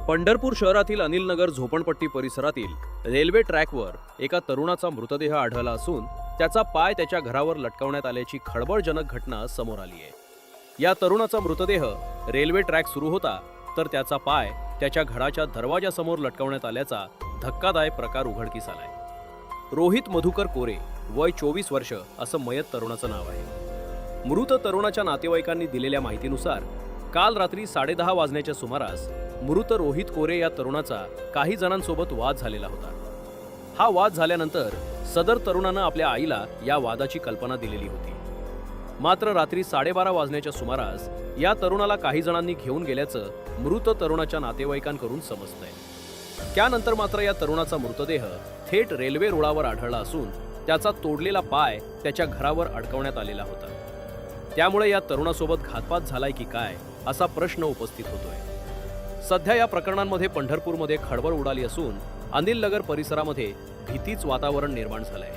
पंढरपूर शहरातील अनिलनगर झोपडपट्टी परिसरातील रेल्वे ट्रॅकवर एका तरुणाचा मृतदेह आढळला असून त्याचा पाय त्याच्या घरावर लटकवण्यात आल्याची खळबळजनक घटना समोर आली आहे। या तरुणाचा मृतदेह रेल्वे ट्रॅक सुरू होता तर त्याचा पाय त्याच्या घराच्या दरवाजासमोर लटकवण्यात आल्याचा धक्कादायक प्रकार उघडकीस आलाय। रोहित मधुकर कोरे, वय 24 वर्ष असं मयत तरुणाचं नाव आहे। मृत तरुणाच्या नातेवाईकांनी दिलेल्या माहितीनुसार काल रात्री 10:30 वाजण्याच्या सुमारास मृत रोहित कोरे या तरुणाचा काही जणांसोबत वाद झालेला होता। हा वाद झाल्यानंतर सदर तरुणानं आपल्या आईला या वादाची कल्पना दिलेली होती। मात्र रात्री 12:30 वाजण्याच्या सुमारास या तरुणाला काही जणांनी घेऊन गेल्याचं मृत तरुणाच्या नातेवाईकांकडून समजतंय। त्यानंतर मात्र या तरुणाचा मृतदेह थेट रेल्वे रुळावर आढळला असून त्याचा तोडलेला पाय त्याच्या घरावर अडकवण्यात आलेला होता। त्यामुळे या तरुणासोबत घातपात झालाय की काय असा प्रश्न उपस्थित होतोय। सध्या या प्रकरणांमध्ये पंढरपूरमध्ये खळबळ उडाली असून अनिलनगर परिसरामध्ये भीतीच वातावरण निर्माण झालंय।